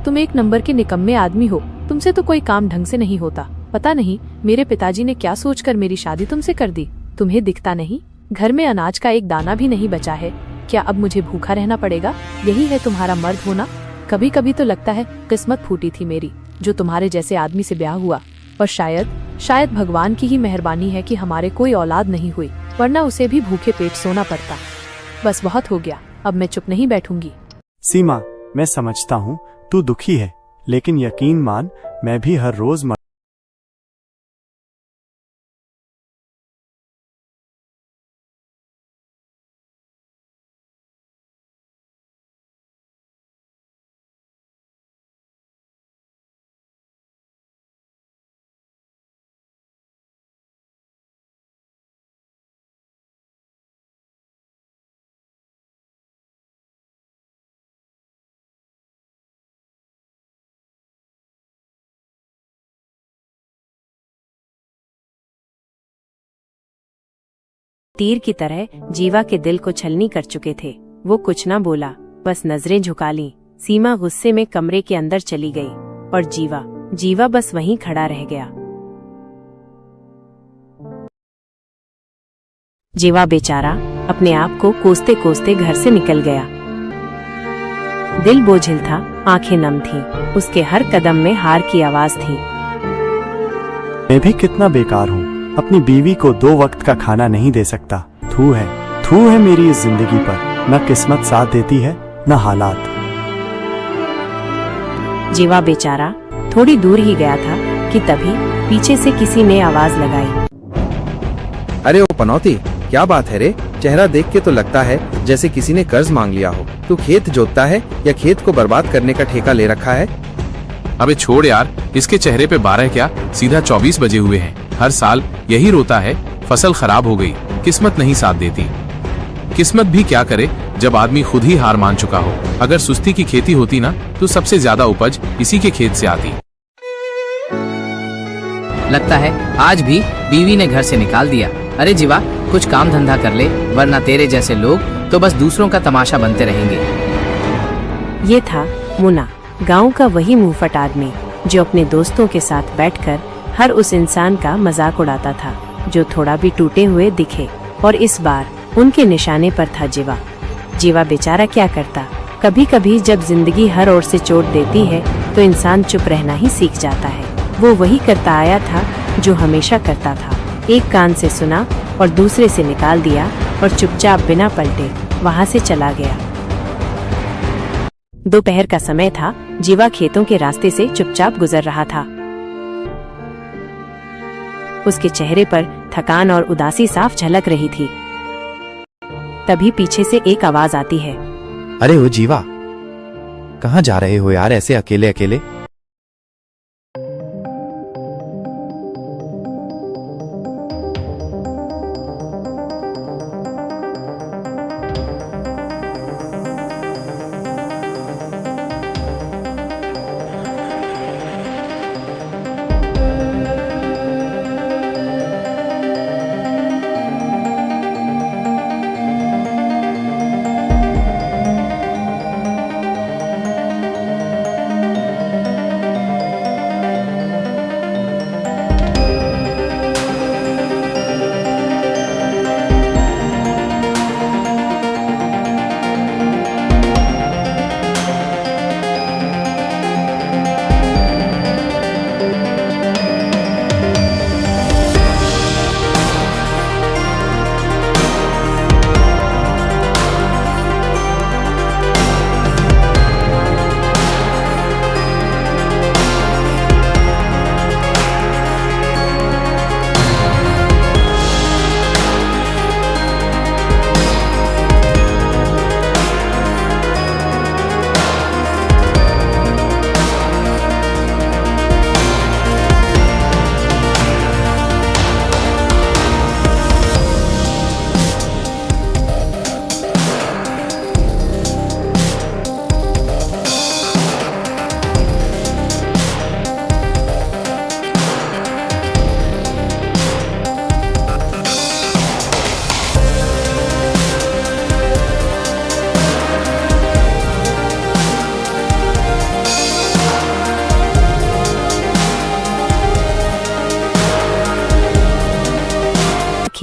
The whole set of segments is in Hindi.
तुम एक नंबर के निकम्मे आदमी हो, तुमसे तो कोई काम ढंग से नहीं होता। पता नहीं मेरे पिताजी ने क्या सोचकर मेरी शादी तुमसे कर दी। तुम्हें दिखता नहीं, घर में अनाज का एक दाना भी नहीं बचा है। क्या अब मुझे भूखा रहना पड़ेगा? यही है तुम्हारा मर्द होना। कभी कभी तो लगता है किस्मत फूटी थी मेरी, जो तुम्हारे जैसे आदमी से ब्याह हुआ। और शायद भगवान की ही मेहरबानी है कि हमारे कोई औलाद नहीं हुई, वरना उसे भी भूखे पेट सोना पड़ता। बस बहुत हो गया, अब मैं चुप नहीं बैठूंगी। सीमा, मैं समझता हूँ तू दुखी है, लेकिन यकीन मान, मैं भी हर रोज तीर की तरह जीवा के दिल को छलनी कर चुके थे। वो कुछ ना बोला, बस नजरें झुका लीं। सीमा गुस्से में कमरे के अंदर चली गई और जीवा बस वहीं खड़ा रह गया। जीवा बेचारा अपने आप को कोसते कोसते घर से निकल गया। दिल बोझिल था, आंखें नम थीं, उसके हर कदम में हार की आवाज थी। मैं भी कितना बेकार हूँ, अपनी बीवी को 2 वक्त का खाना नहीं दे सकता। थू है मेरी इस जिंदगी पर। न किस्मत साथ देती है, न हालात। जीवा बेचारा थोड़ी दूर ही गया था कि तभी पीछे से किसी ने आवाज लगाई। अरे ओ पनौती, क्या बात है रे? चेहरा देख के तो लगता है जैसे किसी ने कर्ज मांग लिया हो। तू खेत जोतता है या खेत को बर्बाद करने का ठेका ले रखा है? अबे छोड़ यार, इसके चेहरे पे 12 क्या सीधा 24 बजे हुए हैं। हर साल यही रोता है, फसल खराब हो गई, किस्मत नहीं साथ देती। किस्मत भी क्या करे जब आदमी खुद ही हार मान चुका हो। अगर सुस्ती की खेती होती ना, तो सबसे ज्यादा उपज इसी के खेत से आती। लगता है आज भी बीवी ने घर से निकाल दिया। अरे जीवा, कुछ काम धंधा कर ले, वरना तेरे जैसे लोग तो बस दूसरों का तमाशा बनते रहेंगे। ये था मुन्ना, गांव का वही मुंहफट आदमी जो अपने दोस्तों के साथ बैठकर हर उस इंसान का मजाक उड़ाता था जो थोड़ा भी टूटे हुए दिखे। और इस बार उनके निशाने पर था जीवा बेचारा क्या करता। कभी कभी जब जिंदगी हर ओर से चोट देती है तो इंसान चुप रहना ही सीख जाता है। वो वही करता आया था जो हमेशा करता था, एक कान से सुना और दूसरे से निकाल दिया और चुपचाप बिना पलटे वहां से चला गया। दोपहर का समय था, जीवा खेतों के रास्ते से चुपचाप गुजर रहा था। उसके चेहरे पर थकान और उदासी साफ झलक रही थी। तभी पीछे से एक आवाज आती है। अरे ओ जीवा, कहाँ जा रहे हो यार ऐसे अकेले अकेले?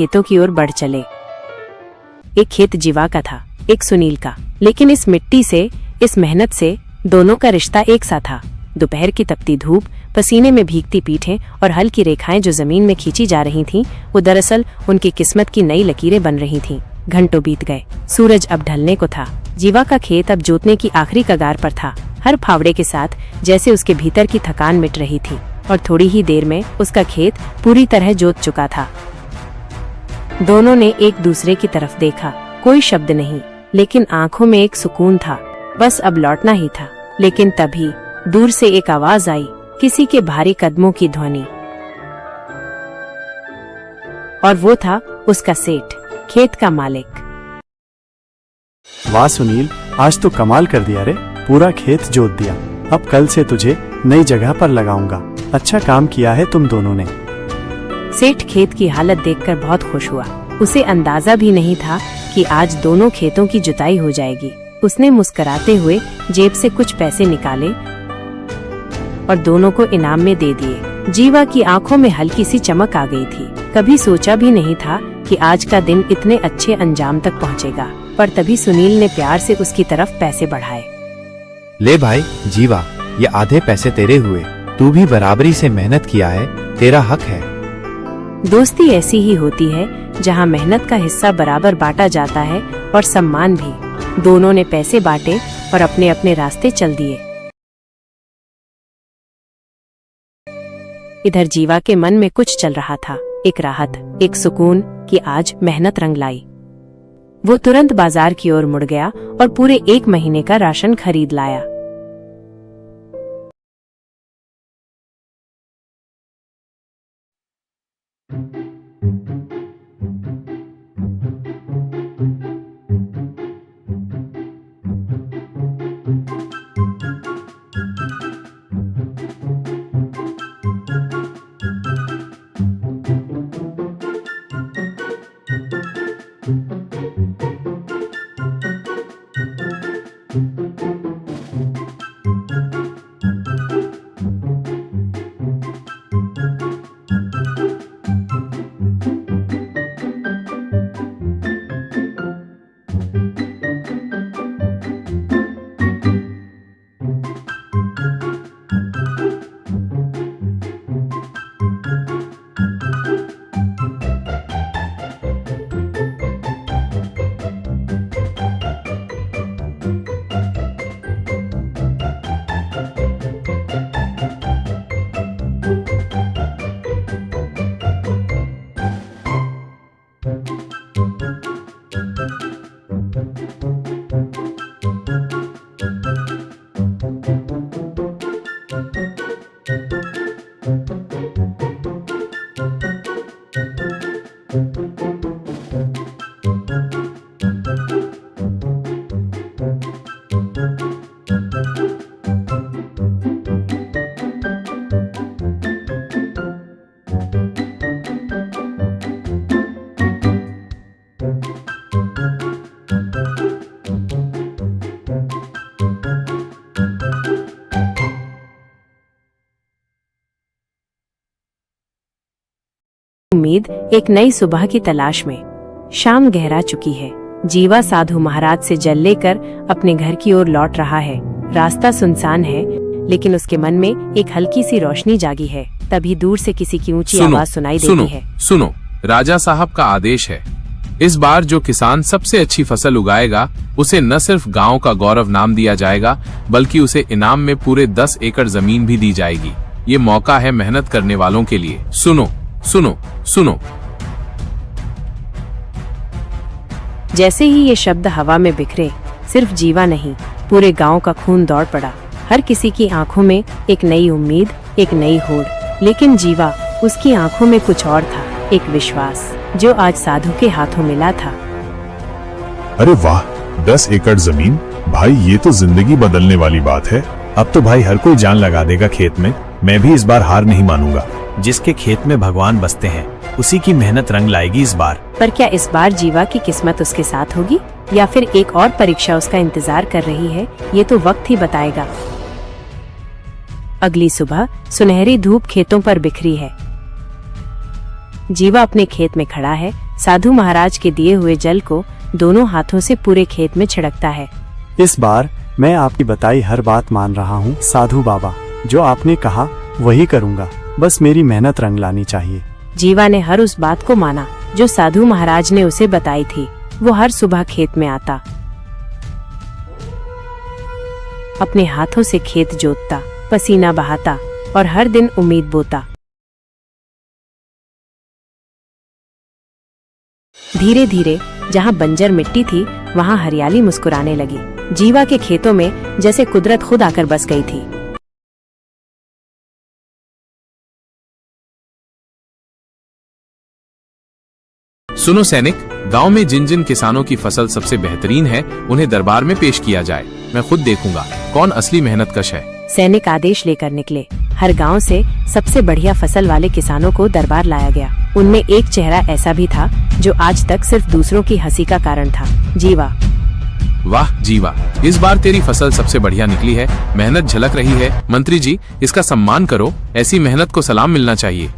खेतों की ओर बढ़ चले। एक खेत जीवा का था, एक सुनील का, लेकिन इस मिट्टी से, इस मेहनत से दोनों का रिश्ता एक सा था। दोपहर की तपती धूप, पसीने में भीगती पीठें और हल की रेखाएं जो जमीन में खींची जा रही थीं, वो दरअसल उनकी किस्मत की नई लकीरें बन रही थीं। घंटों बीत गए, सूरज अब ढलने को था। जीवा का खेत अब जोतने की आखिरी कगार पर था। हर फावड़े के साथ जैसे उसके भीतर की थकान मिट रही थी और थोड़ी ही देर में उसका खेत पूरी तरह जोत चुका था। दोनों ने एक दूसरे की तरफ देखा, कोई शब्द नहीं, लेकिन आंखों में एक सुकून था। बस अब लौटना ही था। लेकिन तभी दूर से एक आवाज आई, किसी के भारी कदमों की ध्वनि, और वो था उसका सेठ, खेत का मालिक। वाह सुनील, आज तो कमाल कर दिया रे, पूरा खेत जोत दिया। अब कल से तुझे नई जगह पर लगाऊंगा। अच्छा काम किया है तुम दोनों ने। सेठ खेत की हालत देखकर बहुत खुश हुआ। उसे अंदाजा भी नहीं था कि आज दोनों खेतों की जुताई हो जाएगी। उसने मुस्कुराते हुए जेब से कुछ पैसे निकाले और दोनों को इनाम में दे दिए। जीवा की आंखों में हल्की सी चमक आ गई थी। कभी सोचा भी नहीं था कि आज का दिन इतने अच्छे अंजाम तक पहुंचेगा। पर तभी सुनील ने प्यार से उसकी तरफ पैसे बढ़ाए। ले भाई जीवा, ये आधे पैसे तेरे हुए। तू भी बराबरी से मेहनत किया है, तेरा हक है। दोस्ती ऐसी ही होती है जहां मेहनत का हिस्सा बराबर बांटा जाता है और सम्मान भी। दोनों ने पैसे बांटे और अपने अपने रास्ते चल दिए। इधर जीवा के मन में कुछ चल रहा था, एक राहत, एक सुकून कि आज मेहनत रंग लाई। वो तुरंत बाजार की ओर मुड़ गया और पूरे 1 महीने का राशन खरीद लाया। उम्मीद एक नई सुबह की तलाश में। शाम गहरा चुकी है। जीवा साधु महाराज से जल लेकर अपने घर की ओर लौट रहा है। रास्ता सुनसान है, लेकिन उसके मन में एक हल्की सी रोशनी जागी है। तभी दूर से किसी की ऊंची आवाज सुनाई देती है। सुनो, राजा साहब का आदेश है। इस बार जो किसान सबसे अच्छी फसल उगाएगा, उसे न सिर्फ गांव का गौरव नाम दिया जाएगा, बल्कि उसे इनाम में पूरे 10 एकड़ जमीन भी दी जाएगी। ये मौका है मेहनत करने वालों के लिए। सुनो सुनो सुनो। जैसे ही ये शब्द हवा में बिखरे, सिर्फ जीवा नहीं, पूरे गांव का खून दौड़ पड़ा। हर किसी की आंखों में एक नई उम्मीद, एक नई होड़। लेकिन जीवा, उसकी आंखों में कुछ और था, एक विश्वास जो आज साधु के हाथों मिला था। अरे वाह, 10 एकड़ जमीन, भाई ये तो जिंदगी बदलने वाली बात है। अब तो भाई हर कोई जान लगा देगा खेत में। मैं भी इस बार हार नहीं मानूंगा। जिसके खेत में भगवान बसते हैं, उसी की मेहनत रंग लाएगी इस बार। पर क्या इस बार जीवा की किस्मत उसके साथ होगी, या फिर एक और परीक्षा उसका इंतजार कर रही है? ये तो वक्त ही बताएगा। अगली सुबह सुनहरी धूप खेतों पर बिखरी है। जीवा अपने खेत में खड़ा है, साधु महाराज के दिए हुए जल को दोनों हाथों से पूरे खेत में छिड़कता है। इस बार मैं आपकी बताई हर बात मान रहा हूँ साधु बाबा। जो आपने कहा वही करूँगा, बस मेरी मेहनत रंग लानी चाहिए। जीवा ने हर उस बात को माना जो साधु महाराज ने उसे बताई थी। वो हर सुबह खेत में आता, अपने हाथों से खेत जोतता, पसीना बहाता और हर दिन उम्मीद बोता। धीरे धीरे जहाँ बंजर मिट्टी थी वहाँ हरियाली मुस्कुराने लगी। जीवा के खेतों में जैसे कुदरत खुद आकर बस गई थी। सुनो सैनिक, गांव में जिन जिन किसानों की फसल सबसे बेहतरीन है उन्हें दरबार में पेश किया जाए। मैं खुद देखूंगा कौन असली मेहनतकश है। सैनिक आदेश लेकर निकले। हर गांव से सबसे बढ़िया फसल वाले किसानों को दरबार लाया गया। उनमें एक चेहरा ऐसा भी था जो आज तक सिर्फ दूसरों की हंसी का कारण था, जीवा। वाह जीवा, इस बार तेरी फसल सबसे बढ़िया निकली है। मेहनत झलक रही है। मंत्री जी, इसका सम्मान करो, ऐसी मेहनत को सलाम मिलना चाहिए।